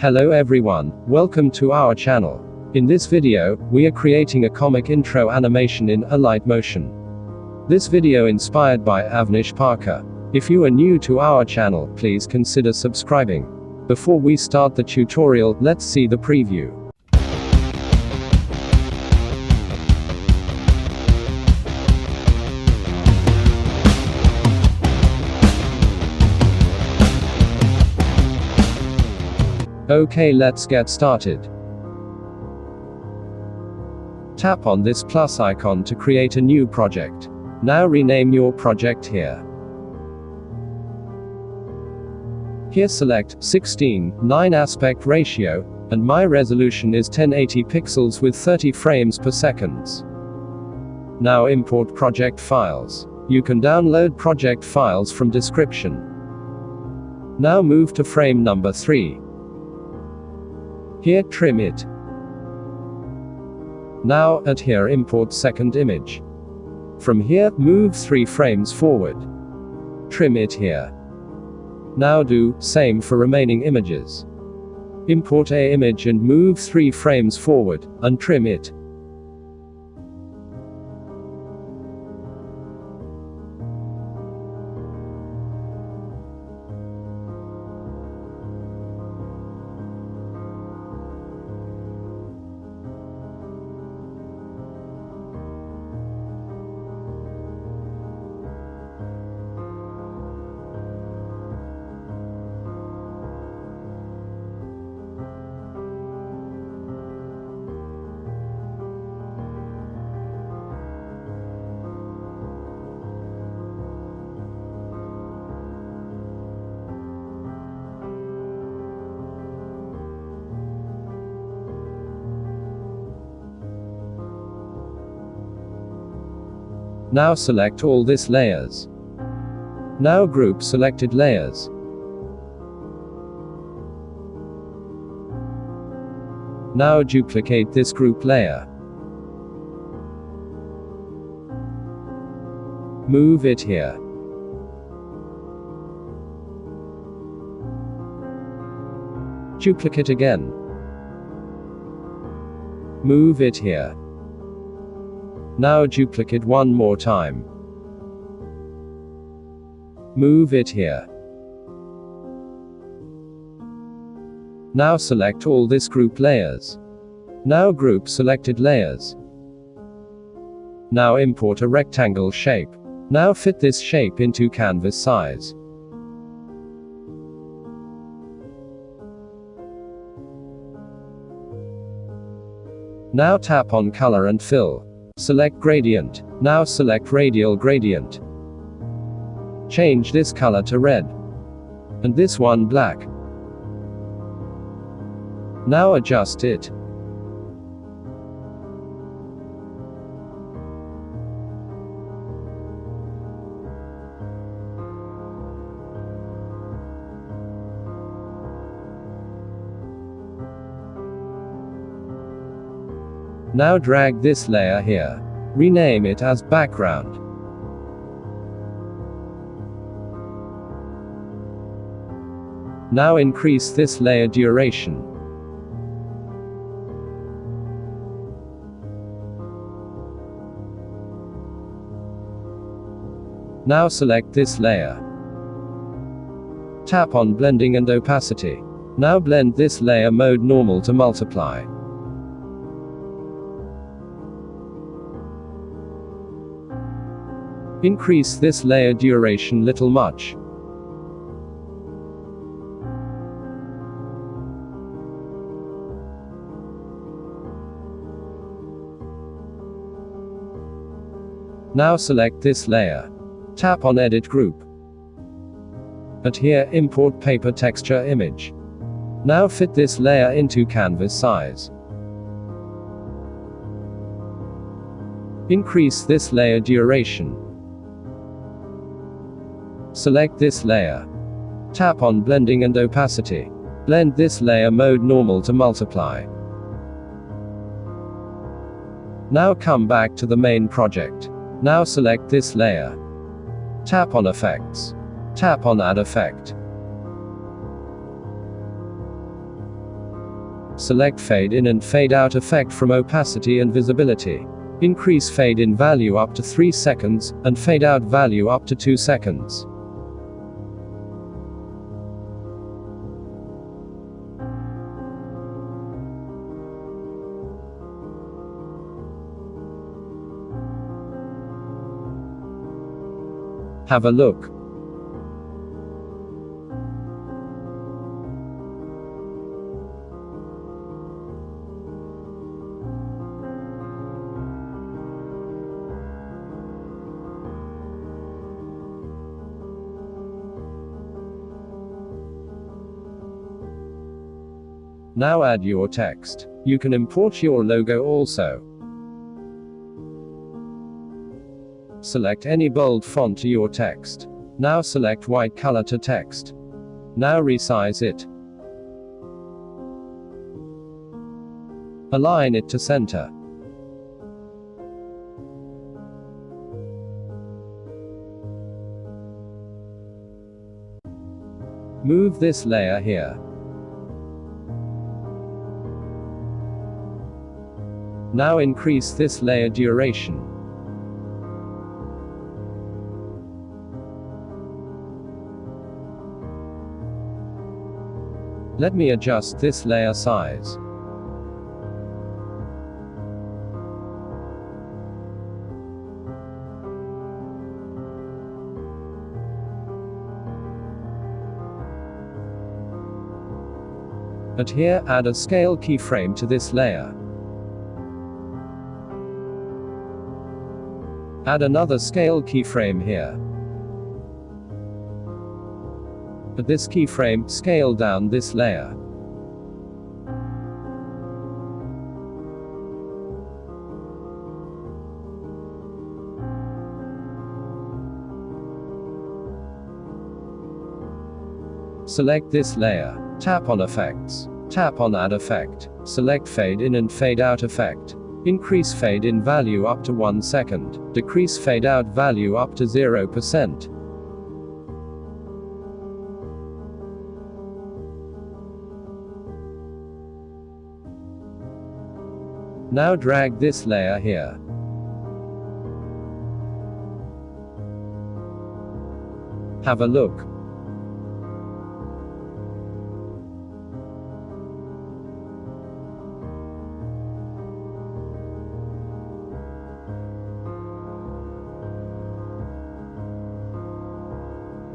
Hello everyone, welcome to our channel. In this video, we are creating a comic intro animation in Alight Motion. This video inspired by Avnish Parker. If you are new to our channel, please consider subscribing. Before we start the tutorial, let's see the preview. Okay, let's get started. Tap on this plus icon to create a new project. Now rename your project here. Here select 16:9 aspect ratio, and my resolution is 1080 pixels with 30 frames per second. Now import project files. You can download project files from description. Now move to frame number 3. Here trim it. Now, and here import second image. From here, move 3 frames forward. Trim it here. Now do same for remaining images. Import a image and move 3 frames forward, and trim it. Now select all these layers. Now group selected layers. Now duplicate this group layer. Move it here. Duplicate again. Move it here. Now duplicate one more time. Move it here. Now select all this group layers. Now group selected layers. Now import a rectangle shape. Now fit this shape into canvas size. Now tap on color and fill. Select gradient. Now select radial gradient. Change this color to red. And this one black. Now adjust it. Now drag this layer here. Rename it as background. Now increase this layer duration. Now select this layer. Tap on blending and opacity. Now blend this layer mode normal to multiply. Increase this layer duration little much. Now select this layer. Tap on edit group. And here import paper texture image. Now fit this layer into canvas size. Increase this layer duration. Select this layer. Tap on blending and opacity. Blend this layer mode normal to multiply. Now come back to the main project. Now select this layer. Tap on effects. Tap on add effect. Select Fade In and Fade Out effect from opacity and visibility. Increase fade in value up to 3 seconds, and fade out value up to 2 seconds. Have a look. Now add your text. You can import your logo also. Select any bold font to your text. Now select white color to text. Now resize it. Align it to center. Move this layer here. Now increase this layer duration. Let me adjust this layer size. And here, add a scale keyframe to this layer. Add another scale keyframe here. At this keyframe, scale down this layer. Select this layer. Tap on Effects. Tap on Add Effect. Select Fade In and Fade Out Effect. Increase fade in value up to 1 second. Decrease fade out value up to 0%. Now drag this layer here. Have a look.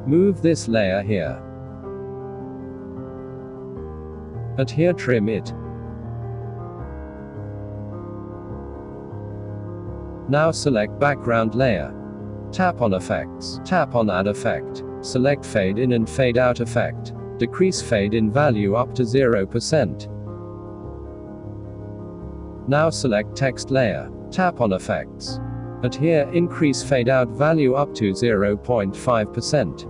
Move this layer here. And here trim it. Now select background layer. Tap on Effects. Tap on Add Effect. Select Fade In and Fade Out Effect. Decrease fade in value up to 0%. Now select Text layer. Tap on Effects. And here, increase fade out value up to 0.5%.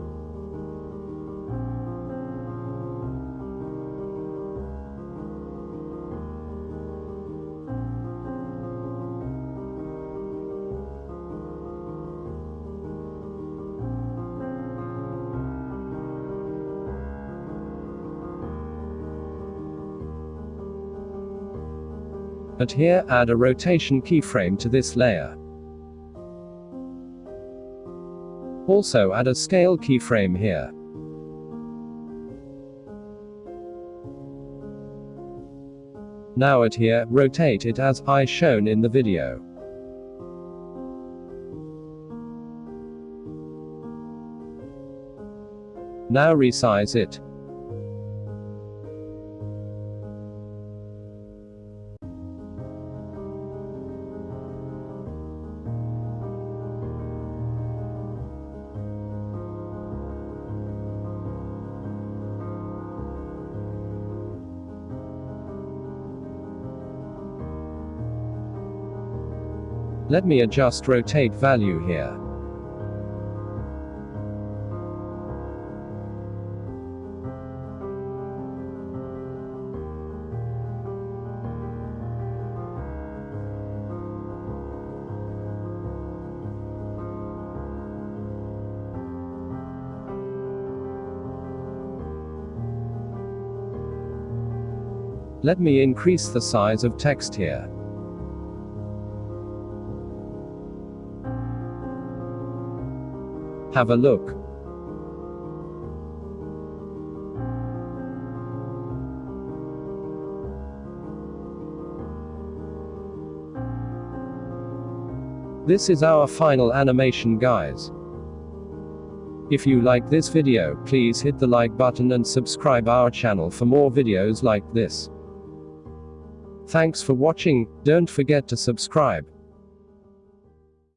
And here, add a rotation keyframe to this layer. Also add a scale keyframe here. Now at here, rotate it as I shown in the video. Now resize it. Let me adjust rotate value here. Let me increase the size of text here. Have a look. This is our final animation, guys. If you like this video, please hit the like button and subscribe our channel for more videos like this. Thanks for watching, don't forget to subscribe.